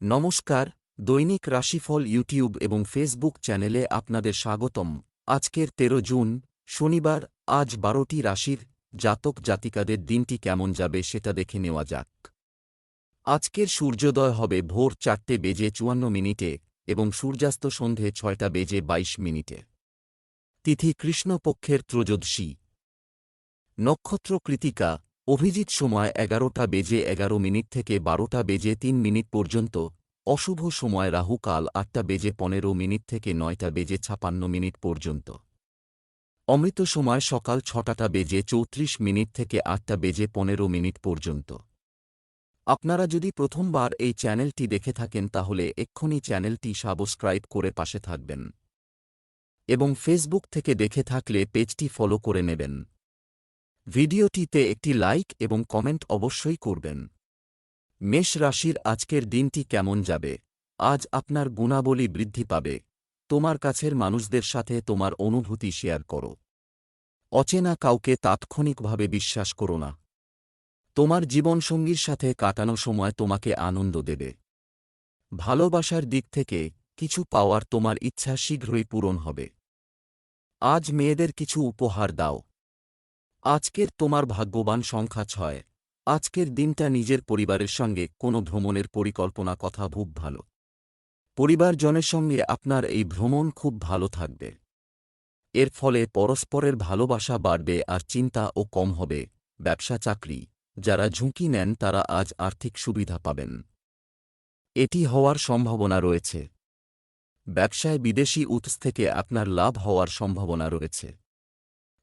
নমস্কার, দৈনিক রাশিফল ইউটিউব এবং ফেসবুক চ্যানেলে আপনাদের স্বাগতম। আজকের ১৩ জুন, শনিবার। আজ ১২টি রাশির জাতক জাতিকাদের দিনটি কেমন যাবে সেটা দেখে নেওয়া যাক। আজকের সূর্যোদয় হবে ভোর ৪:৫৪ এবং সূর্যাস্ত সন্ধে ৬:২২ তিথি কৃষ্ণপক্ষের ত্রয়োদশী। নক্ষত্র কৃতিকা। অভিজিৎ সময় ১১:১১ থেকে ১২:০৩ পর্যন্ত। অশুভ সময় রাহুকাল ৮:১৫ থেকে ৯:৫৬ পর্যন্ত। অমৃত সময় সকাল ৬:৩৪ থেকে ৮:১৫ পর্যন্ত। আপনারা যদি প্রথমবার এই চ্যানেলটি দেখে থাকেন তাহলে এক্ষুনি চ্যানেলটি সাবস্ক্রাইব করে পাশে থাকবেন এবং ফেসবুক থেকে দেখে থাকলে পেজটি ফলো করে নেবেন। ভিডিওটিতে একটি লাইক এবং কমেন্ট অবশ্যই করবেন। মেষ রাশির আজকের দিনটি কেমন যাবে? আজ আপনার গুণাবলী বৃদ্ধি পাবে। তোমার কাছের মানুষদের সাথে তোমার অনুভূতি শেয়ার করো। অচেনা কাউকে তাৎক্ষণিকভাবে বিশ্বাস করো না। তোমার জীবনসঙ্গীর সাথে কাটানো সময় তোমাকে আনন্দ দেবে। ভালোবাসার দিক থেকে কিছু পাওয়ার তোমার ইচ্ছা শীঘ্রই পূরণ হবে। আজ মেয়েদের কিছু উপহার দাও। আজকের তোমার ভাগ্যবান সংখ্যা ৬। আজকের দিনটা নিজের পরিবারের সঙ্গে কোনো ভ্রমণের পরিকল্পনা কথা খুব ভালো। পরিবারজনের সঙ্গে আপনার এই ভ্রমণ খুব ভালো থাকবে। এর ফলে পরস্পরের ভালোবাসা বাড়বে আর চিন্তাও কম হবে। ব্যবসা চাকরি যারা ঝুঁকি নেন তারা আজ আর্থিক সুবিধা পাবেন। এটি হওয়ার সম্ভাবনা রয়েছে। ব্যবসায় বিদেশি উৎস থেকে আপনার লাভ হওয়ার সম্ভাবনা রয়েছে।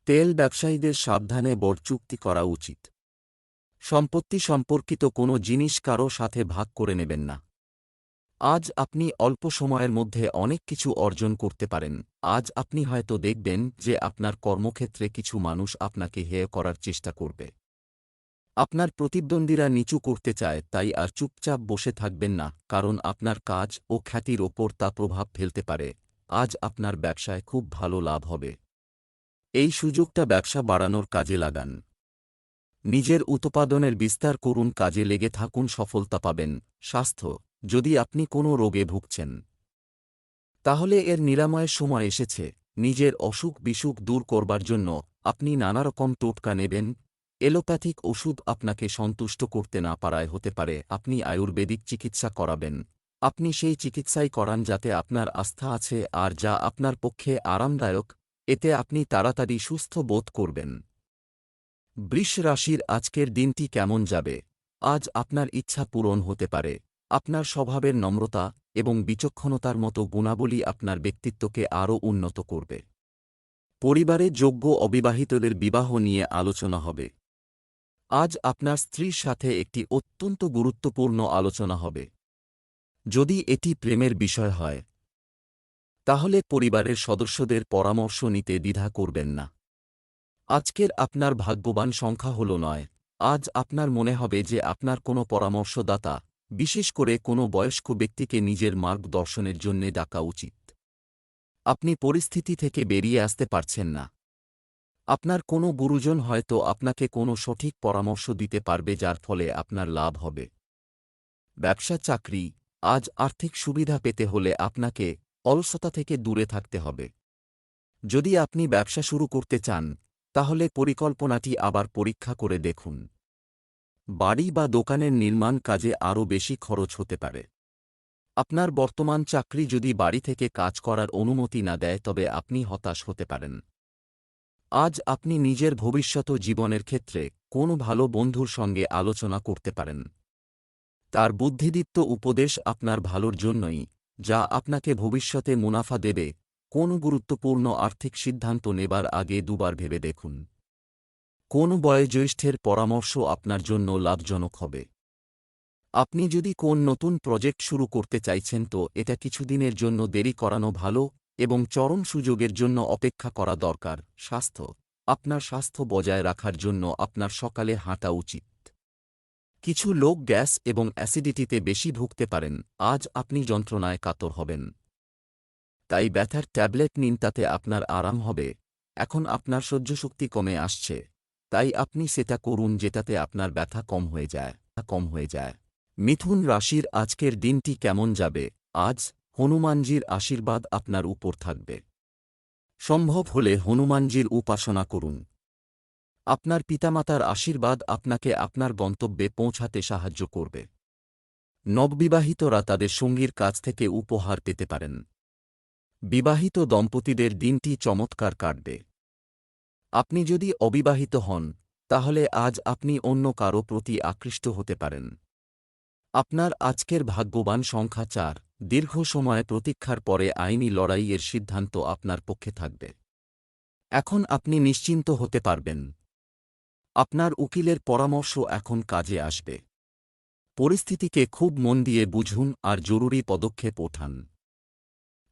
তেল ব্যবসায়ীদের সাবধানে বড় চুক্তি করা উচিত। সম্পত্তি সম্পর্কিত কোনো জিনিস কারও সাথে ভাগ করে নেবেন না। আজ আপনি অল্প সময়ের মধ্যে অনেক কিছু অর্জন করতে পারেন। আজ আপনি হয়তো দেখবেন যে আপনার কর্মক্ষেত্রে কিছু মানুষ আপনাকে হেয় করার চেষ্টা করবে। আপনার প্রতিদ্বন্দ্বীরা নিচু করতে চায়, তাই আর চুপচাপ বসে থাকবেন না, কারণ আপনার কাজ ও খ্যাতির ওপর তা প্রভাব ফেলতে পারে। আজ আপনার ব্যবসায় খুব ভালো লাভ হবে। এই সুযোগটা ব্যবসা বাড়ানোর কাজে লাগান। নিজের উৎপাদনের বিস্তার করুন, কাজে লেগে থাকুন, সফলতা পাবেন। স্বাস্থ্য, যদি আপনি কোনো রোগে ভুগছেন তাহলে এর নিরাময়ের সময় এসেছে। নিজের অসুখ বিসুখ দূর করবার জন্য আপনি নানারকম টোটকা নেবেন। এলোপ্যাথিক ওষুধ আপনাকে সন্তুষ্ট করতে না পারায় হতে পারে আপনি আয়ুর্বেদিক চিকিৎসা করাবেন। আপনি সেই চিকিৎসাই করান যাতে আপনার আস্থা আছে আর যা আপনার পক্ষে আরামদায়ক। এতে আপনি তাড়াতাড়ি সুস্থ বোধ করবেন। বৃষ রাশির আজকের দিনটি কেমন যাবে? আজ আপনার ইচ্ছা পূরণ হতে পারে। আপনার স্বভাবের নম্রতা এবং বিচক্ষণতার মতো গুণাবলী আপনার ব্যক্তিত্বকে আরও উন্নত করবে। পরিবারে যোগ্য অবিবাহিতদের বিবাহ নিয়ে আলোচনা হবে। আজ আপনার স্ত্রীর সাথে একটি অত্যন্ত গুরুত্বপূর্ণ আলোচনা হবে। যদি এটি প্রেমের বিষয় হয় তাহলে পরিবারের সদস্যদের পরামর্শ নিতে দ্বিধা করবেন না। আজকের আপনার ভাগ্যবান সংখ্যা হল ৯। আজ আপনার মনে হবে যে আপনার কোনো পরামর্শদাতা, বিশেষ করে কোনো বয়স্ক ব্যক্তিকে নিজের মার্গদর্শনের জন্যে ডাকা উচিত। আপনি পরিস্থিতি থেকে বেরিয়ে আসতে পারছেন না। আপনার কোনো গুরুজন হয়তো আপনাকে কোনো সঠিক পরামর্শ দিতে পারবে যার ফলে আপনার লাভ হবে। ব্যবসা চাকরি, আজ আর্থিক সুবিধা পেতে হলে আপনাকে অলসতা থেকে দূরে থাকতে হবে। যদি আপনি ব্যবসা শুরু করতে চান তাহলে পরিকল্পনাটি আবার পরীক্ষা করে দেখুন। বাড়ি বা দোকানের নির্মাণ কাজে আরও বেশি খরচ হতে পারে। আপনার বর্তমান চাকরি যদি বাড়ি থেকে কাজ করার অনুমতি না দেয় তবে আপনি হতাশ হতে পারেন। আজ আপনি নিজের ভবিষ্যৎ জীবনের ক্ষেত্রে কোনো ভালো বন্ধুর সঙ্গে আলোচনা করতে পারেন। তার বুদ্ধিদীপ্ত উপদেশ আপনার ভালোর জন্যই, যা আপনাকে ভবিষ্যতে মুনাফা দেবে। কোনো গুরুত্বপূর্ণ আর্থিক সিদ্ধান্ত নেবার আগে দুবার ভেবে দেখুন। কোন বয়োজ্যেষ্ঠের পরামর্শ আপনার জন্য লাভজনক হবে। আপনি যদি কোন নতুন প্রজেক্ট শুরু করতে চাইছেন তো এটা কিছুদিনের জন্য দেরি করানো ভালো এবং চরম সুযোগের জন্য অপেক্ষা করা দরকার। স্বাস্থ্য, আপনার স্বাস্থ্য বজায় রাখার জন্য আপনার সকালে হাঁটা উচিত। কিছু লোক গ্যাস এবং অ্যাসিডিটিতে বেশি ভুগতে পারেন। আজ আপনি যন্ত্রণায় কাতর হবেন, তাই ব্যথার ট্যাবলেট নিন, তাতে আপনার আরাম হবে। এখন আপনার সহ্যশক্তি কমে আসছে, তাই আপনি সেটা করুন যেটাতে আপনার ব্যথা কম হয়ে যায়। মিথুন রাশির আজকের দিনটি কেমন যাবে? আজ হনুমানজির আশীর্বাদ আপনার উপর থাকবে। সম্ভব হলে হনুমানজির উপাসনা করুন। আপনার পিতামাতার আশীর্বাদ আপনাকে আপনার গন্তব্যে পৌঁছাতে সাহায্য করবে। নববিবাহিতরা তাদের সঙ্গীর কাছ থেকে উপহার পেতে পারেন। বিবাহিত দম্পতিদের দিনটি চমৎকার কাটবে। আপনি যদি অবিবাহিত হন, তাহলে আজ আপনি অন্য কারো প্রতি আকৃষ্ট হতে পারেন। আপনার আজকের ভাগ্যবান সংখ্যা 4। দীর্ঘ সময় প্রতীক্ষার পরে আইনি লড়াইয়ের সিদ্ধান্ত আপনার পক্ষে থাকবে। এখন আপনি নিশ্চিন্ত হতে পারবেন। আপনার উকিলের পরামর্শ এখন কাজে আসবে। পরিস্থিতিকে খুব মন দিয়ে বুঝুন আর জরুরি পদক্ষেপ ওঠান।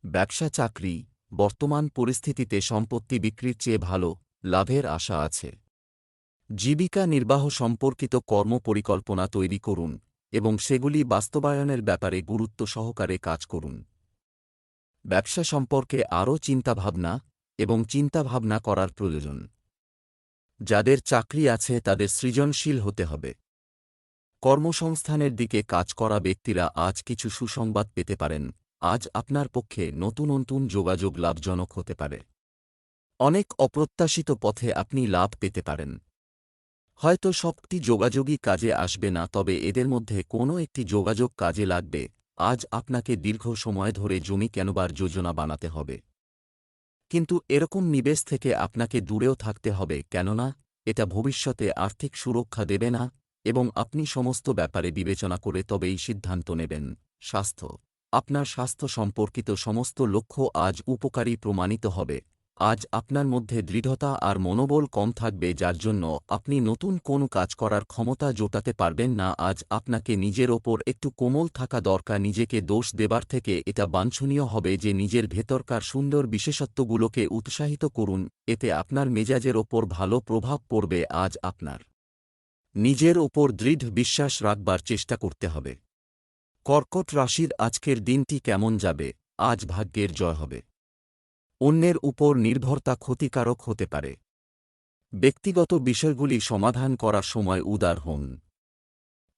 ব্যবসা চাকরি, বর্তমান পরিস্থিতিতে সম্পত্তি বিক্রির চেয়ে ভালো লাভের আশা আছে। জীবিকা নির্বাহ সম্পর্কিত কর্মপরিকল্পনা তৈরি করুন এবং সেগুলি বাস্তবায়নের ব্যাপারে গুরুত্ব সহকারে কাজ করুন। ব্যবসা সম্পর্কে আরও চিন্তাভাবনা এবং চিন্তাভাবনা করার প্রয়োজন। যাদের চাকরি আছে তাদের সৃজনশীল হতে হবে। কর্মসংস্থানের দিকে কাজ করা ব্যক্তিরা আজ কিছু সুসংবাদ পেতে পারেন। আজ আপনার পক্ষে নতুন নতুন যোগাযোগ লাভজনক হতে পারে। অনেক অপ্রত্যাশিত পথে আপনি লাভ পেতে পারেন। হয়তো সবটি যোগাযোগই কাজে আসবে না, তবে এদের মধ্যে কোনো একটি যোগাযোগ কাজে লাগবে। আজ আপনাকে দীর্ঘ সময় ধরে জমি কেনবার যোজনা বানাতে হবে। কিন্তু এরকম নিবেশ থেকে আপনাকে দূরেও থাকতে হবে, কেননা এটা ভবিষ্যতে আর্থিক সুরক্ষা দেবে না এবং আপনি সমস্ত ব্যাপারে বিবেচনা করে তবেই সিদ্ধান্ত নেবেন। স্বাস্থ্য, আপনার স্বাস্থ্য সম্পর্কিত সমস্ত লক্ষ্য আজ উপকারী প্রমাণিত হবে। আজ আপনার মধ্যে দৃঢ়তা আর মনোবল কম থাকবে, যার জন্য আপনি নতুন কোনো কাজ করার ক্ষমতা জোটাতে পারবেন না। আজ আপনাকে নিজের ওপর একটু কোমল থাকা দরকার। নিজেকে দোষ দেবার থেকে এটা বাঞ্ছনীয় হবে যে নিজের ভেতরকার সুন্দর বিশেষত্বগুলোকে উৎসাহিত করুন, এতে আপনার মেজাজের ওপর ভালো প্রভাব পড়বে। আজ আপনার নিজের ওপর দৃঢ় বিশ্বাস রাখবার চেষ্টা করতে হবে। কর্কট রাশির আজকের দিনটি কেমন যাবে? আজ ভাগ্যের জয় হবে। অন্যের উপর নির্ভরতা ক্ষতিকারক হতে পারে। ব্যক্তিগত বিষয়গুলি সমাধান করার সময় উদার হন।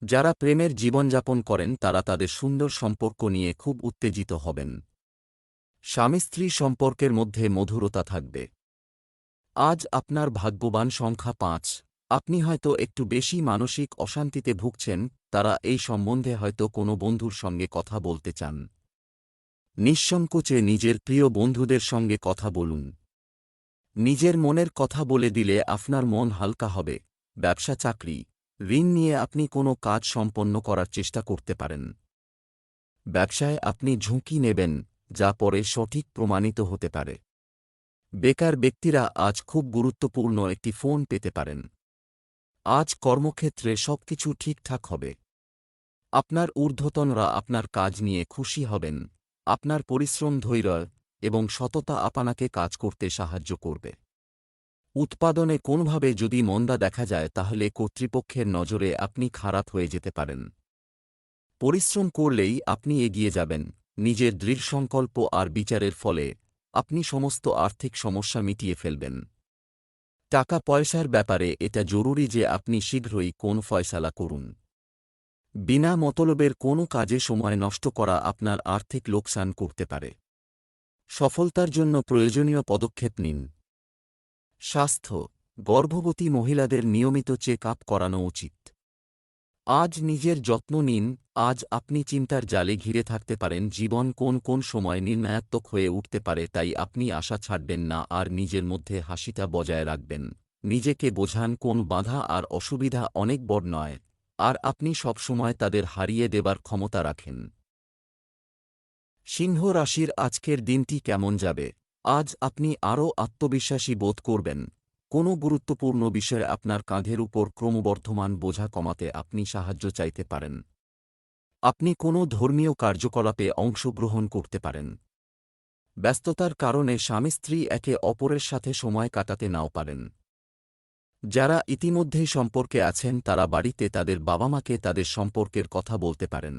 যারা প্রেমের জীবনযাপন করেন তারা তাদের সুন্দর সম্পর্ক নিয়ে খুব উত্তেজিত হবেন। স্বামী স্ত্রী সম্পর্কের মধ্যে মধুরতা থাকবে। আজ আপনার ভাগ্যবান সংখ্যা 5। আপনি হয়তো একটু বেশি মানসিক অশান্তিতে ভুগছেন, তারা এই সম্বন্ধে হয়তো কোনো বন্ধুর সঙ্গে কথা বলতে চান। নিঃসংকোচে নিজের প্রিয় বন্ধুদের সঙ্গে কথা বলুন। নিজের মনের কথা বলে দিলে আপনার মন হালকা হবে। ব্যবসা চাকরি, ঋণ নিয়ে আপনি কোনো কাজ সম্পন্ন করার চেষ্টা করতে পারেন। ব্যবসায় আপনি ঝুঁকি নেবেন, যা পরে সঠিক প্রমাণিত হতে পারে। বেকার ব্যক্তিরা আজ খুব গুরুত্বপূর্ণ একটি ফোন পেতে পারেন। আজ কর্মক্ষেত্রে সবকিছু ঠিকঠাক হবে। আপনার ঊর্ধ্বতনরা আপনার কাজ নিয়ে খুশি হবেন। আপনার পরিশ্রম, ধৈর্য এবং সততা আপনাকে কাজ করতে সাহায্য করবে। উৎপাদনে কোনোভাবে যদি মন্দা দেখা যায় তাহলে কর্তৃপক্ষের নজরে আপনি খারাপ হয়ে যেতে পারেন। পরিশ্রম করলেই আপনি এগিয়ে যাবেন। নিজের দৃঢ় সংকল্প আর বিচারের ফলে আপনি সমস্ত আর্থিক সমস্যা মিটিয়ে ফেলবেন। টাকা পয়সার ব্যাপারে এটা জরুরি যে আপনি শীঘ্রই কোন ফয়সালা করুন। বিনা মতলবের কোনো কাজে সময় নষ্ট করা আপনার আর্থিক লোকসান করতে পারে। সফলতার জন্য প্রয়োজনীয় পদক্ষেপ নিন। স্বাস্থ্য, গর্ভবতী মহিলাদের নিয়মিত চেক আপ করানো উচিত। আজ নিজের যত্ন নিন। আজ আপনি চিন্তার জালে ঘিরে থাকতে পারেন। জীবন কোন কোন সময় নির্ণায়াত্মক হয়ে উঠতে পারে, তাই আপনি আশা ছাড়বেন না আর নিজের মধ্যে হাসিটা বজায় রাখবেন। নিজেকে বোঝান কোন বাধা আর অসুবিধা অনেক বড় নয়, আর আপনি সবসময় তাদের হারিয়ে দেবার ক্ষমতা রাখেন। সিংহ রাশির আজকের দিনটি কেমন যাবে? আজ আপনি আরও আত্মবিশ্বাসী বোধ করবেন। কোনো গুরুত্বপূর্ণ বিষয়ে আপনার কাঁধের উপর ক্রমবর্ধমান বোঝা কমাতে আপনি সাহায্য চাইতে পারেন। আপনি কোনো ধর্মীয় কার্যকলাপে অংশগ্রহণ করতে পারেন। ব্যস্ততার কারণে স্বামী স্ত্রী একে অপরের সাথে সময় কাটাতে নাও পারেন। যারা ইতিমধ্যেই সম্পর্কে আছেন তারা বাড়িতে তাদের বাবা মাকে তাদের সম্পর্কের কথা বলতে পারেন।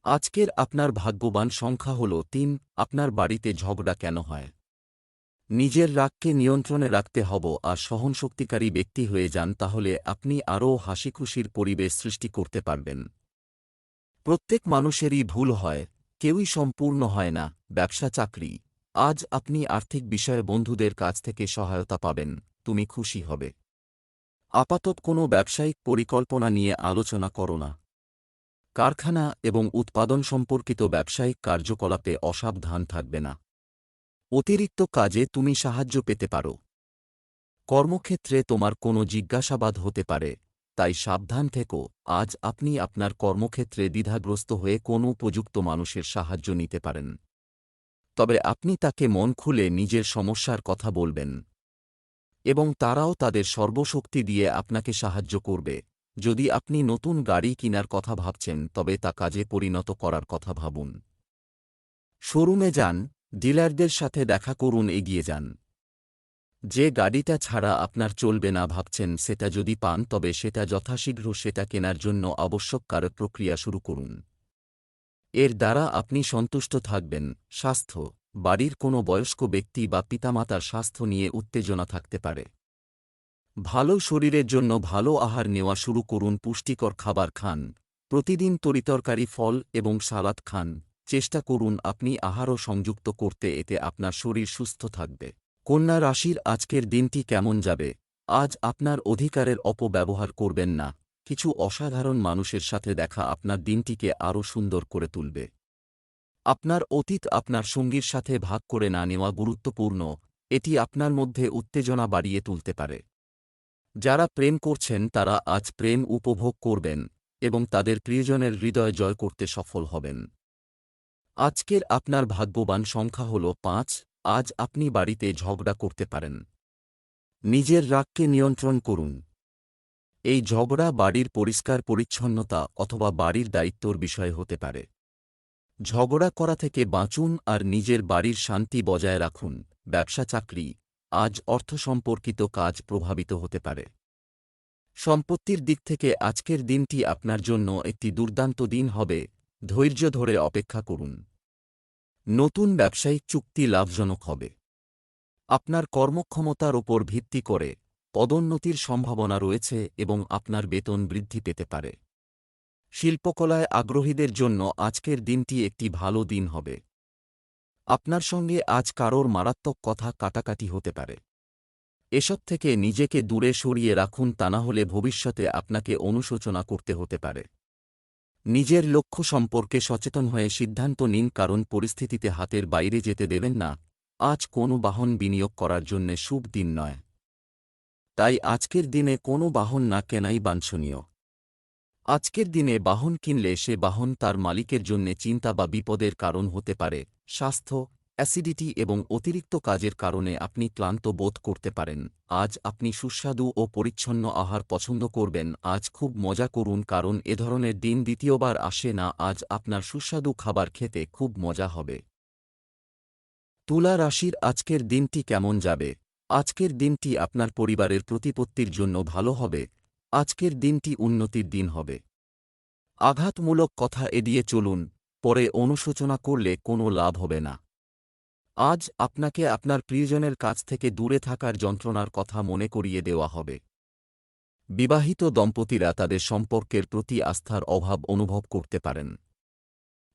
আজকের আপনার ভাগ্যবান সংখ্যা হল 3। আপনার বাড়িতে ঝগড়া কেন হয়? নিজের রাগকে নিয়ন্ত্রণে রাখতে হব আর সহনশক্তিকারী ব্যক্তি হয়ে যান, তাহলে আপনি আরও হাসিখুশির পরিবেশ সৃষ্টি করতে পারবেন। প্রত্যেক মানুষেরই ভুল হয়, কেউই সম্পূর্ণ হয় না। ব্যবসা চাকরি, আজ আপনি আর্থিক বিষয়ে বন্ধুদের কাছ থেকে সহায়তা পাবেন, তুমি খুশি হবে। আপাতত কোনো ব্যবসায়িক পরিকল্পনা নিয়ে আলোচনা করো না। কারখানা এবং উৎপাদন সম্পর্কিত ব্যবসায়িক কার্যকলাপে অসাবধান থাকবে না। অতিরিক্ত কাজে তুমি সাহায্য পেতে পারো। কর্মক্ষেত্রে তোমার কোনো জিজ্ঞাসাবাদ হতে পারে, তাই সাবধান থেকো। আজ আপনি আপনার কর্মক্ষেত্রে দ্বিধাগ্রস্ত হয়ে কোনো উপযুক্ত মানুষের সাহায্য নিতে পারেন। তবে আপনি তাকে মন খুলে নিজের সমস্যার কথা বলবেন, এবং তারাও তাদের সর্বশক্তি দিয়ে আপনাকে সাহায্য করবে। যদি আপনি নতুন গাড়ি কেনার কথা ভাবছেন তবে তা কাজে পরিণত করার কথা ভাবুন। শোরুমে যান, ডিলারদের সাথে দেখা করুন, এগিয়ে যান। যে গাড়িটা ছাড়া আপনার চলবে না ভাবছেন সেটা যদি পান তবে সেটা যথাশীঘ্র সেটা কেনার জন্য আবশ্যক প্রক্রিয়া শুরু করুন। এর দ্বারা আপনি সন্তুষ্ট থাকবেন। স্বাস্থ্য, বাড়ির কোনো বয়স্ক ব্যক্তি বা পিতামাতার স্বাস্থ্য নিয়ে উত্তেজনা থাকতে পারে। ভালো শরীরের জন্য ভালো আহার নেওয়া শুরু করুন, পুষ্টিকর খাবার খান, প্রতিদিন তরিতরকারি ফল এবং সালাদ খান। চেষ্টা করুন আপনি আহারও সংযুক্ত করতে, এতে আপনার শরীর সুস্থ থাকবে। কন্যা রাশির আজকের দিনটি কেমন যাবে? আজ আপনার অধিকারের অপব্যবহার করবেন না। কিছু অসাধারণ মানুষের সাথে দেখা আপনার দিনটিকে আরও সুন্দর করে তুলবে। আপনার অতীত আপনার সঙ্গীর সাথে ভাগ করে না নেওয়া গুরুত্বপূর্ণ, এটি আপনার মধ্যে উত্তেজনা বাড়িয়ে তুলতে পারে। যারা প্রেম করছেন তারা আজ প্রেম উপভোগ করবেন এবং তাদের প্রিয়জনের হৃদয় জয় করতে সফল হবেন। আজকের আপনার ভাগ্যবান সংখ্যা হল ৫। আজ আপনি বাড়িতে ঝগড়া করতে পারেন। নিজের রাগকে নিয়ন্ত্রণ করুন। এই ঝগড়া বাড়ির পরিষ্কার পরিচ্ছন্নতা অথবা বাড়ির দায়িত্বর বিষয় হতে পারে। ঝগড়া করা থেকে বাঁচুন আর নিজের বাড়ির শান্তি বজায় রাখুন। ব্যবসা চাকরি, আজ অর্থ সম্পর্কিত কাজ প্রভাবিত হতে পারে। সম্পত্তির দিক থেকে আজকের দিনটি আপনার জন্য একটি দুর্দান্ত দিন হবে, ধৈর্য ধরে অপেক্ষা করুন। নতুন ব্যবসায়িক চুক্তি লাভজনক হবে। আপনার কর্মক্ষমতার ওপর ভিত্তি করে পদোন্নতির সম্ভাবনা রয়েছে এবং আপনার বেতন বৃদ্ধি পেতে পারে। শিল্পকলায় আগ্রহীদের জন্য আজকের দিনটি একটি ভালো দিন হবে। আপনার সঙ্গে আজ কারোর মারাত্মক কথা কাটাকাটি হতে পারে। এসব থেকে নিজেকে দূরে সরিয়ে রাখুন, তা না হলে ভবিষ্যতে আপনাকে অনুশোচনা করতে হতে পারে। নিজের লক্ষ্য সম্পর্কে সচেতন হয়ে সিদ্ধান্ত নিন, কারণ পরিস্থিতিতে হাতের বাইরে যেতে দেবেন না। আজ কোনো বাহন বিনিয়োগ করার জন্য শুভ দিন নয়, তাই আজকের দিনে কোনো বাহন না কেনাই বাঞ্ছনীয়। আজকের দিনে বাহন কিনলে সে বাহন তার মালিকের জন্য চিন্তা বা বিপদের কারণ হতে পারে। স্বাস্থ্য, অ্যাসিডিটি এবং অতিরিক্ত কাজের কারণে আপনি ক্লান্ত বোধ করতে পারেন। আজ আপনি সুস্বাদু ও পরিচ্ছন্ন আহার পছন্দ করবেন। আজ খুব মজা করুন, কারণ এ ধরনের দিন দ্বিতীয়বার আসে না। আজ আপনার সুস্বাদু খাবার খেতে খুব মজা হবে। তুলা রাশির আজকের দিনটি কেমন যাবে? আজকের দিনটি আপনার পরিবারের প্রতিপত্তির জন্য ভালো হবে। আজকের দিনটি উন্নতির দিন হবে। আঘাতমূলক কথা এড়িয়ে চলুন, পরে অনুশোচনা করলে কোনো লাভ হবে না। আজ আপনাকে আপনার প্রিয়জনের কাছ থেকে দূরে থাকার যন্ত্রণার কথা মনে করিয়ে দেওয়া হবে। বিবাহিত দম্পতিরা তাদের সম্পর্কের প্রতি আস্থার অভাব অনুভব করতে পারেন।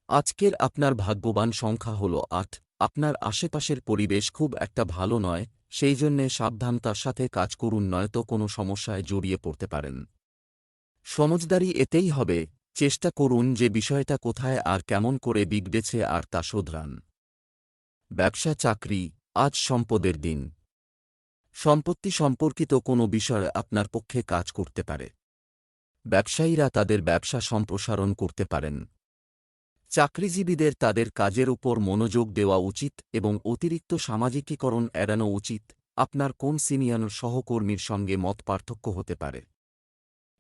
আজকের আপনার ভাগ্যবান সংখ্যা হল ৮। আপনার আশেপাশের পরিবেশ খুব একটা ভালো নয়, সেই জন্যে সাবধানতার সাথে কাজ করুন, নয়তো কোনো সমস্যায় জড়িয়ে পড়তে পারেন। সমজদারি এতেই হবে, চেষ্টা করুন যে বিষয়টা কোথায় আর কেমন করে বিগড়েছে আর তা শোধরান। ব্যবসা চাকরি, আজ সম্পদের দিন। সম্পত্তি সম্পর্কিত কোনো বিষয় আপনার পক্ষে কাজ করতে পারে। ব্যবসায়ীরা তাদের ব্যবসা সম্প্রসারণ করতে পারেন। চাকরিজীবীদের তাদের কাজের উপর মনোযোগ দেওয়া উচিত এবং অতিরিক্ত সামাজিকীকরণ এড়ানো উচিত। আপনার কোন সিনিয়র সহকর্মীর সঙ্গে মত পার্থক্য হতে পারে,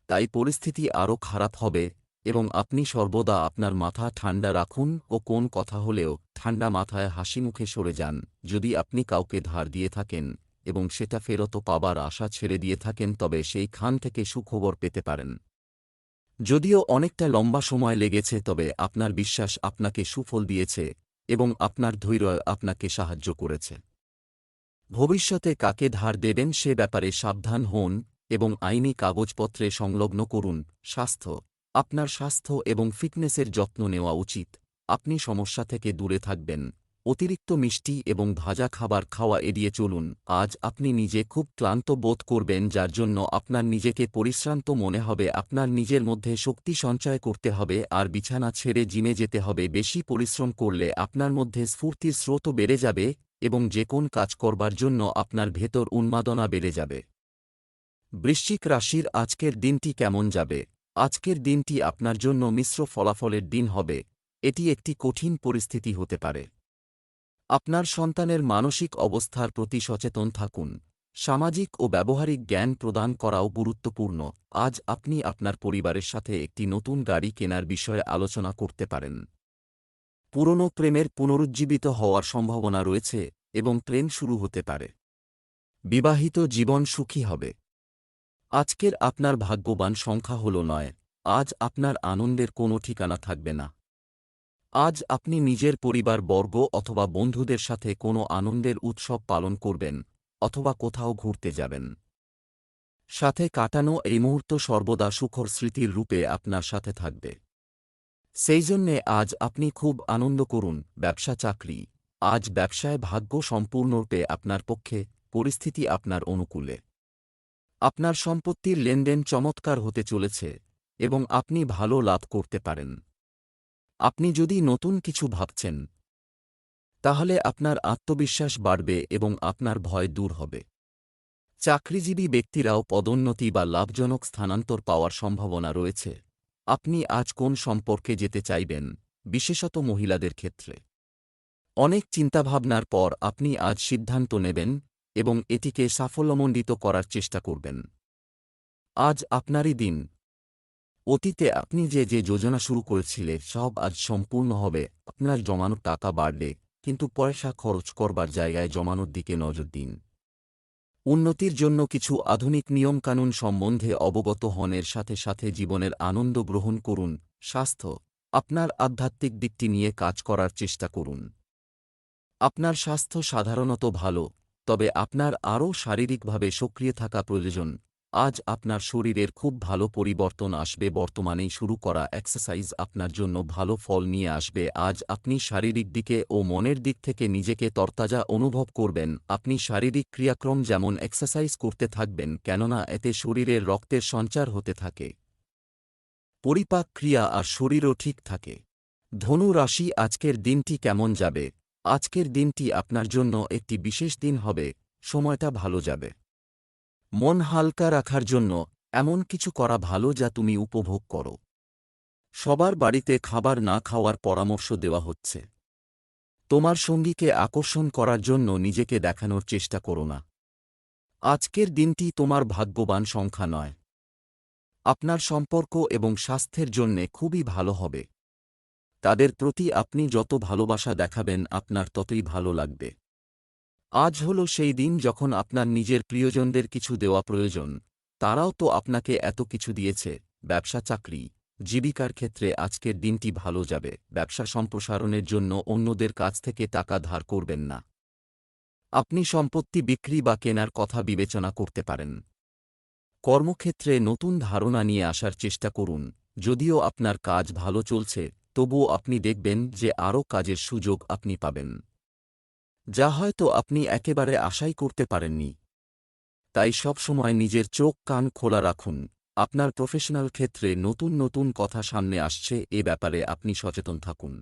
তাই পরিস্থিতি আরও খারাপ হবে এবং আপনি সর্বদা আপনার মাথা ঠান্ডা রাখুন ও কোন কথা হলেও ঠান্ডা মাথায় হাসিমুখে সরে যান। যদি আপনি কাউকে ধার দিয়ে থাকেন এবং সেটা ফেরত পাবার আশা ছেড়ে দিয়ে থাকেন তবে সেই খান থেকে সুখবর পেতে পারেন। যদিও অনেকটা লম্বা সময় লেগেছে, তবে আপনার বিশ্বাস আপনাকে সুফল দিয়েছে এবং আপনার ধৈর্য আপনাকে সাহায্য করেছে। ভবিষ্যতে কাকে ধার দেবেন সে ব্যাপারে সাবধান হন এবং আইনি কাগজপত্রে সংলগ্ন করুন। স্বাস্থ্য, আপনার স্বাস্থ্য এবং ফিটনেসের যত্ন নেওয়া উচিত। আপনি সমস্যা থেকে দূরে থাকবেন। অতিরিক্ত মিষ্টি এবং ভাজা খাবার খাওয়া এড়িয়ে চলুন। আজ আপনি নিজে খুব ক্লান্ত বোধ করবেন, যার জন্য আপনার নিজেকে পরিশ্রান্ত মনে হবে। আপনার নিজের মধ্যে শক্তি সঞ্চয় করতে হবে আর বিছানা ছেড়ে জিমে যেতে হবে। বেশি পরিশ্রম করলে আপনার মধ্যে স্ফূর্তির স্রোতও বেড়ে যাবে এবং যে কোন কাজ করবার জন্য আপনার ভেতর উন্মাদনা বেড়ে যাবে। বৃশ্চিক রাশির আজকের দিনটি কেমন যাবে? আজকের দিনটি আপনার জন্য মিশ্র ফলাফলের দিন হবে। এটি একটি কঠিন পরিস্থিতি হতে পারে। আপনার সন্তানের মানসিক অবস্থার প্রতি সচেতন থাকুন। সামাজিক ও ব্যবহারিক জ্ঞান প্রদান করাও গুরুত্বপূর্ণ। আজ আপনি আপনার পরিবারের সাথে একটি নতুন গাড়ি কেনার বিষয়ে আলোচনা করতে পারেন। পুরনো প্রেমের পুনরুজ্জীবিত হওয়ার সম্ভাবনা রয়েছে এবং ট্রেন শুরু হতে পারে। বিবাহিত জীবন সুখী হবে। আজকের আপনার ভাগ্যবান সংখ্যা হল 9। আজ আপনার আনন্দের কোনো ঠিকানা থাকবে না। আজ আপনি নিজের পরিবারবর্গ অথবা বন্ধুদের সাথে কোনো আনন্দের উৎসব পালন করবেন অথবা কোথাও ঘুরতে যাবেন। সাথে কাটানো এই মুহূর্ত সর্বদা সুখর স্মৃতির রূপে আপনার সাথে থাকবে। সেই জন্যে আজ আপনি খুব আনন্দ করুন। ব্যবসা চাকরি। আজ ব্যবসায় ভাগ্য সম্পূর্ণরূপে আপনার পক্ষে, পরিস্থিতি আপনার অনুকূলে। আপনার সম্পত্তির লেনদেন চমৎকার হতে চলেছে এবং আপনি ভালো লাভ করতে পারেন। আপনি যদি নতুন কিছু ভাবছেন, তাহলে আপনার আত্মবিশ্বাস বাড়বে এবং আপনার ভয় দূর হবে। চাকরিজীবী ব্যক্তিরাও পদোন্নতি বা লাভজনক স্থানান্তর পাওয়ার সম্ভাবনা রয়েছে। আপনি আজ কোন সম্পর্কে যেতে চাইবেন, বিশেষত মহিলাদের ক্ষেত্রে? অনেক চিন্তাভাবনার পর আপনি আজ সিদ্ধান্ত নেবেন এবং এটিকে সাফল্যমণ্ডিত করার চেষ্টা করবেন। আজ আপনারই দিন। অতীতে আপনি যে যোজনা শুরু করেছিলেন সব আজ সম্পূর্ণ হবে। আপনার জমানো টাকা বাড়বে, কিন্তু পয়সা খরচ করবার জায়গায় জমানোর দিকে নজর দিন। উন্নতির জন্য কিছু আধুনিক নিয়মকানুন সম্বন্ধে অবগত হনের সাথে সাথে জীবনের আনন্দ গ্রহণ করুন। স্বাস্থ্য। আপনার আধ্যাত্মিক দিকটি নিয়ে কাজ করার চেষ্টা করুন। আপনার স্বাস্থ্য সাধারণত ভালো, তবে আপনার আরও শারীরিকভাবে সক্রিয় থাকা প্রয়োজন। আজ আপনার শরীরের খুব ভালো পরিবর্তন আসবে। বর্তমানেই শুরু করা এক্সারসাইজ আপনার জন্য ভালো ফল নিয়ে আসবে। আজ আপনি শারীরিক দিকে ও মনের দিক থেকে নিজেকে তরতাজা অনুভব করবেন। আপনি শারীরিক ক্রিয়াক্রম যেমন এক্সারসাইজ করতে থাকবেন, কেননা এতে শরীরের রক্তের সঞ্চার হতে থাকে, পরিপাক ক্রিয়া আর শরীরও ঠিক থাকে। ধনু রাশি আজকের দিনটি কেমন যাবে? আজকের দিনটি আপনার জন্য একটি বিশেষ দিন হবে। সময়টা ভালো যাবে। মন হালকা রাখার জন্য এমন কিছু করা ভালো যা তুমি উপভোগ করো। সবার বাড়িতে খাবার না খাওয়ার পরামর্শ দেওয়া হচ্ছে। তোমার সঙ্গীকে আকর্ষণ করার জন্য নিজেকে দেখানোর চেষ্টা করো না। আজকের দিনটি তোমার ভাগ্যবান সংখ্যা নয়। আপনার সম্পর্ক এবং স্বাস্থ্যের জন্যে খুবই ভালো হবে। তাদের প্রতি আপনি যত ভালোবাসা দেখাবেন আপনার ততই ভালো লাগবে। আজ হল সেই দিন যখন আপনার নিজের প্রিয়জনদের কিছু দেওয়া প্রয়োজন। তারাও তো আপনাকে এত কিছু দিয়েছে। ব্যবসা চাকরি, জীবিকার ক্ষেত্রে আজকের দিনটি ভালো যাবে। ব্যবসা সম্প্রসারণের জন্য অন্যদের কাছ থেকে টাকা ধার করবেন না। আপনি সম্পত্তি বিক্রি বা কেনার কথা বিবেচনা করতে পারেন। কর্মক্ষেত্রে নতুন ধারণা নিয়ে আসার চেষ্টা করুন। যদিও আপনার কাজ ভালো চলছে, তবুও আপনি দেখবেন যে আরও কাজের সুযোগ আপনি পাবেন, যা হয়তো আপনি একেবারে আশাই করতে পারেননি। তাই সবসময় নিজের চোখ কান খোলা রাখুন। আপনার প্রফেশনাল ক্ষেত্রে নতুন নতুন কথা সামনে আসছে, এ ব্যাপারে আপনি সচেতন থাকুন।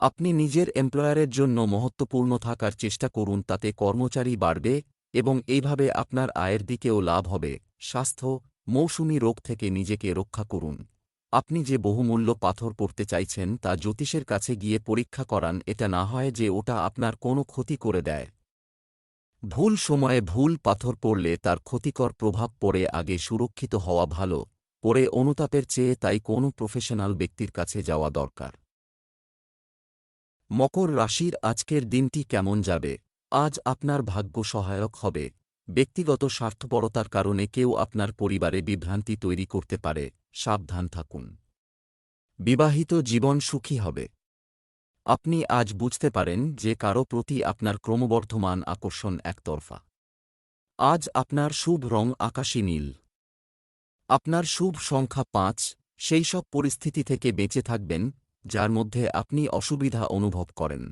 আপনি নিজের এমপ্লয়ারের জন্য মহত্বপূর্ণ থাকার চেষ্টা করুন, তাতে কর্মচারী বাড়বে এবং এইভাবে আপনার আয়ের দিকেও লাভ হবে। স্বাস্থ্য। মৌসুমি রোগ থেকে নিজেকে রক্ষা করুন। আপনি যে বহুমূল্য পাথর পড়তে চাইছেন তা জ্যোতিষের কাছে গিয়ে পরীক্ষা করান। এটা না হয় যে ওটা আপনার কোনো ক্ষতি করে দেয়। ভুল সময়ে ভুল পাথর পড়লে তার ক্ষতিকর প্রভাব পড়ে। আগে সুরক্ষিত হওয়া ভালো, পরে অনুতাপের চেয়ে, তাই কোনো প্রফেশনাল ব্যক্তির কাছে যাওয়া দরকার। মকর রাশির আজকের দিনটি কেমন যাবে? আজ আপনার ভাগ্য সহায়ক হবে। ব্যক্তিগত স্বার্থপরতার কারণে কেউ আপনার পরিবারে বিভ্রান্তি তৈরি করতে পারে, সাবধান থাকুন। বিবাহিত জীবন সুখী হবে। আপনি আজ বুঝতে পারেন যে কারো প্রতি আপনার ক্রমবর্ধমান আকর্ষণ একতরফা। আজ আপনার শুভ রং আকাশী নীল। আপনার শুভ সংখ্যা 5, সেই সব পরিস্থিতি থেকে বেঁচে থাকবেন যার মধ্যে আপনি অসুবিধা অনুভব করেন।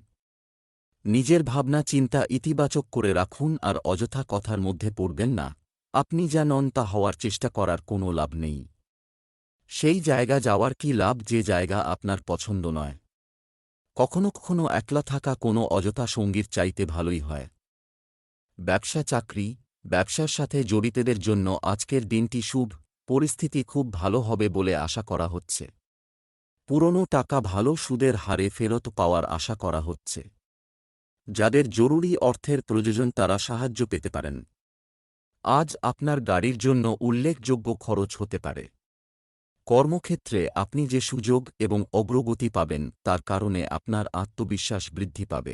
নিজের ভাবনা চিন্তা ইতিবাচক করে রাখুন আর অযথা কথার মধ্যে পড়বেন না। আপনি যা নন তা হওয়ার চেষ্টা করার কোনো লাভ নেই। সেই জায়গা যাওয়ার কি লাভ যে জায়গা আপনার পছন্দ নয়? কখনো কখনো একলা থাকা কোনো অযথা সঙ্গীর চাইতে ভালোই হয়। ব্যবসা চাকরি, ব্যবসার সাথে জড়িতদের জন্য আজকের দিনটি শুভ, পরিস্থিতি খুব ভালো হবে বলে আশা করা হচ্ছে। পুরনো টাকা ভালো সুদের হারে ফেরত পাওয়ার আশা করা হচ্ছে। যাদের জরুরি অর্থের প্রয়োজন তারা সাহায্য পেতে পারেন। আজ আপনার গাড়ির জন্য উল্লেখযোগ্য খরচ হতে পারে। কর্মক্ষেত্রে আপনি যে সুযোগ এবং অগ্রগতি পাবেন তার কারণে আপনার আত্মবিশ্বাস বৃদ্ধি পাবে।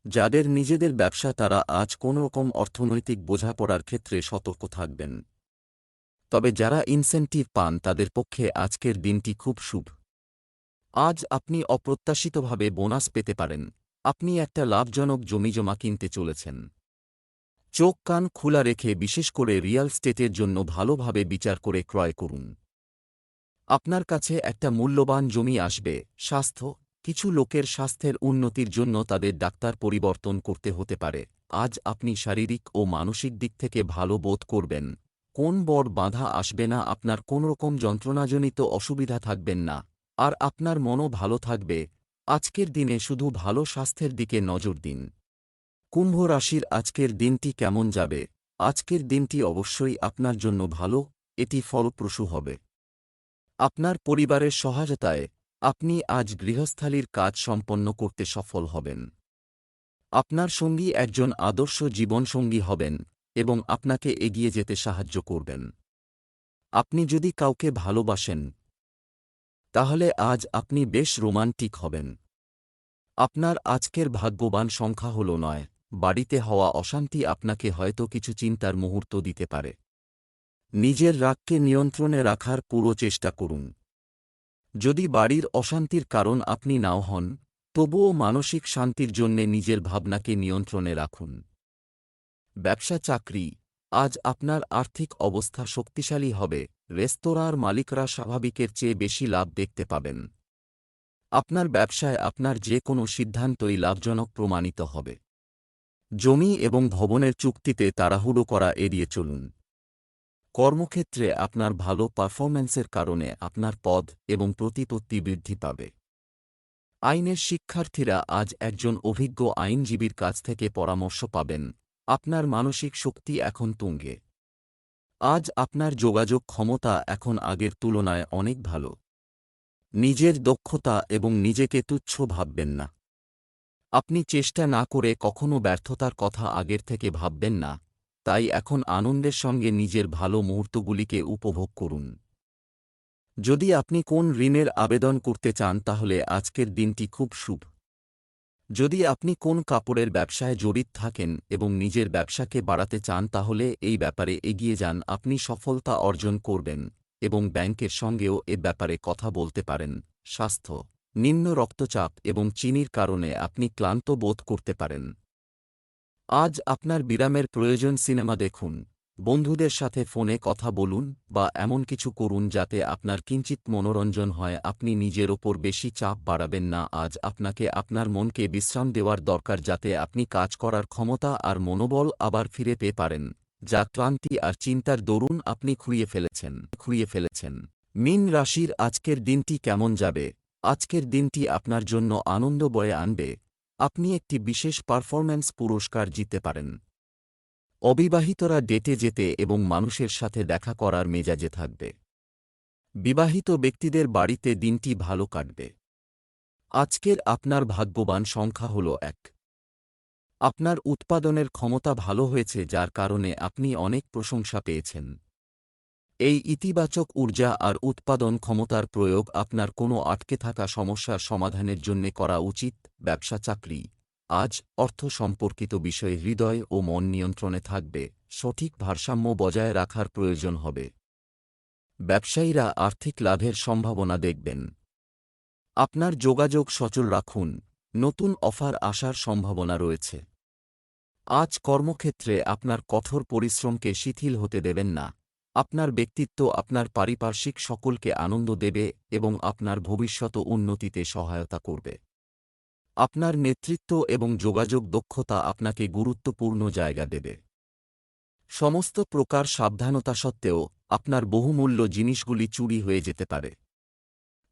যাদের নিজেদের ব্যবসা তারা আজ কোনোরকম অর্থনৈতিক বোঝাপড়ার ক্ষেত্রে সতর্ক থাকবেন। তবে যারা ইনসেন্টিভ পান তাদের পক্ষে আজকের দিনটি খুব শুভ। আজ আপনি অপ্রত্যাশিতভাবে বোনাস পেতে পারেন। আপনি একটা লাভজনক জমিজমা কিনতে চলেছেন। চোখ কান খোলা রেখে বিশেষ করে রিয়েল স্টেটের জন্য ভালোভাবে বিচার করে ক্রয় করুন। আপনার কাছে একটা মূল্যবান জমি আসবে। স্বাস্থ্য, কিছু লোকের স্বাস্থ্যের উন্নতির জন্য তাদের ডাক্তার পরিবর্তন করতে হতে পারে। আজ আপনি শারীরিক ও মানসিক দিক থেকে ভালো বোধ করবেন। কোন বড় বাধা আসবে না, আপনার কোনোরকম যন্ত্রণাজনিত অসুবিধা থাকবেন না, আর আপনার মনও ভালো থাকবে। আজকের দিনে শুধু ভালো স্বাস্থ্যের দিকে নজর দিন। কুম্ভ রাশির আজকের দিনটি কেমন যাবে? আজকের দিনটি অবশ্যই আপনার জন্য ভালো, এটি ফলপ্রসূ হবে। আপনার পরিবারের সহায়তায় আপনি আজ গৃহস্থালির কাজ সম্পন্ন করতে সফল হবেন। আপনার সঙ্গী একজন আদর্শ জীবনসঙ্গী হবেন এবং আপনাকে এগিয়ে যেতে সাহায্য করবেন। আপনি যদি কাউকে ভালোবাসেন তাহলে আজ আপনি বেশ রোমান্টিক হবেন। আপনার আজকের ভাগ্যবান সংখ্যা হল 9। বাড়িতে হওয়া অশান্তি আপনাকে হয়তো কিছু চিন্তার মুহূর্ত দিতে পারে। নিজের রাগকে নিয়ন্ত্রণে রাখার পুরো চেষ্টা করুন। যদি বাড়ির অশান্তির কারণ আপনি নাও হন, তবুও মানসিক শান্তির জন্যে নিজের ভাবনাকে নিয়ন্ত্রণে রাখুন। ব্যবসা চাকরি, আজ আপনার আর্থিক অবস্থা শক্তিশালী হবে। রেস্তোরাঁর মালিকরা স্বাভাবিকের চেয়ে বেশি লাভ দেখতে পাবেন। আপনার ব্যবসায় আপনার যে কোনো সিদ্ধান্তই লাভজনক প্রমাণিত হবে। জমি এবং ভবনের চুক্তিতে তাড়াহুড়ো করা এড়িয়ে চলুন। কর্মক্ষেত্রে আপনার ভালো পারফরম্যান্সের কারণে আপনার পদ এবং প্রতিপত্তি বৃদ্ধি পাবে। আইনের শিক্ষার্থীরা আজ একজন অভিজ্ঞ আইনজীবীর কাছ থেকে পরামর্শ পাবেন। আপনার মানসিক শক্তি এখন তুঙ্গে। আজ আপনার যোগাযোগ ক্ষমতা এখন আগের তুলনায় অনেক ভালো। নিজের দক্ষতা এবং নিজেকে তুচ্ছ ভাববেন না। আপনি চেষ্টা না করে কখনো ব্যর্থতার কথা আগের থেকে ভাববেন না, তাই এখন আনন্দের সঙ্গে নিজের ভালো মুহূর্তগুলিকে উপভোগ করুন। যদি আপনি কোন ঋণের আবেদন করতে চান তাহলে আজকের দিনটি খুব শুভ। যদি আপনি কোন কাপড়ের ব্যবসায় জড়িত থাকেন এবং নিজের ব্যবসাকে বাড়াতে চান তাহলে এই ব্যাপারে এগিয়ে যান, আপনি সফলতা অর্জন করবেন এবং ব্যাংকের সঙ্গেও এ ব্যাপারে কথা বলতে পারেন। স্বাস্থ্য, নিম্ন রক্তচাপ এবং চিনির কারণে আপনি ক্লান্ত বোধ করতে পারেন। আজ আপনার বিরামের প্রয়োজন। সিনেমা দেখুন, বন্ধুদের সাথে ফোনে কথা বলুন বা এমন কিছু করুন যাতে আপনার কিঞ্চিৎ মনোরঞ্জন হয়। আপনি নিজের ওপর বেশি চাপ বাড়াবেন না। আজ আপনাকে আপনার মনকে বিশ্রাম দেওয়ার দরকার যাতে আপনি কাজ করার ক্ষমতা আর মনোবল আবার ফিরে পেতে পারেন, যা ক্লান্তি আর চিন্তার দরুন আপনি খুঁড়িয়ে ফেলেছেন। মীন রাশির আজকের দিনটি কেমন যাবে? আজকের দিনটি আপনার জন্য আনন্দ বয়ে আনবে। আপনি একটি বিশেষ পারফরম্যান্স পুরস্কার জিততে পারেন। অবিবাহিতরা ডেটে যেতে এবং মানুষের সাথে দেখা করার মেজাজে থাকবে। বিবাহিত ব্যক্তিদের বাড়িতে দিনটি ভালো কাটবে। আজকের আপনার ভাগ্যবান সংখ্যা হল 1। আপনার উৎপাদনের ক্ষমতা ভালো হয়েছে যার কারণে আপনি অনেক প্রশংসা পেয়েছেন। এই ইতিবাচক ঊর্জা আর উৎপাদন ক্ষমতার প্রয়োগ আপনার কোনো আটকে থাকা সমস্যার সমাধানের জন্য করা উচিত। ব্যবসা চাকরি, আজ অর্থ সম্পর্কিত বিষয়ে হৃদয় ও মন নিয়ন্ত্রণে থাকবে। সঠিক ভারসাম্য বজায় রাখার প্রয়োজন হবে। ব্যবসায়ীরা আর্থিক লাভের সম্ভাবনা দেখবেন। আপনার যোগাযোগ সচল রাখুন, নতুন অফার আসার সম্ভাবনা রয়েছে। আজ কর্মক্ষেত্রে আপনার কঠোর পরিশ্রমকে শিথিল হতে দেবেন না। আপনার ব্যক্তিত্ব আপনার পারিপার্শ্বিক সকলকে আনন্দ দেবে এবং আপনার ভবিষ্যৎ উন্নতিতে সহায়তা করবে। আপনার নেতৃত্ব এবং যোগাযোগ দক্ষতা আপনাকে গুরুত্বপূর্ণ জায়গা দেবে। সমস্ত প্রকার সাবধানতা সত্ত্বেও আপনার বহুমূল্য জিনিসগুলি চুরি হয়ে যেতে পারে।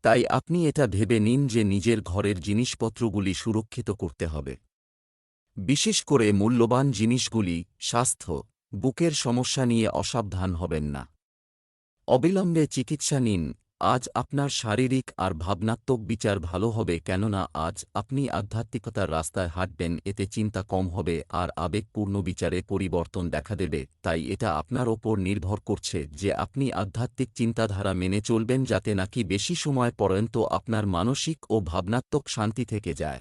তাই আপনি এটা ভেবে নিন যে নিজের ঘরের জিনিসপত্রগুলি সুরক্ষিত করতে হবে। বিশেষ করে মূল্যবান জিনিসগুলি, স্বাস্থ্য, বুকের সমস্যা নিয়ে অসাবধান হবেন না। অবিলম্বে চিকিৎসা নিন। আজ আপনার শারীরিক আর ভাবনাত্মক বিচার ভালো হবে, কেননা আজ আপনি আধ্যাত্মিকতার রাস্তায় হাঁটবেন। এতে চিন্তা কম হবে আর আবেগপূর্ণ বিচারে পরিবর্তন দেখা দেবে। তাই এটা আপনার ওপর নির্ভর করছে যে আপনি আধ্যাত্মিক চিন্তাধারা মেনে চলবেন, যাতে নাকি বেশি সময় পর্যন্ত আপনার মানসিক ও ভাবনাত্মক শান্তি থেকে যায়।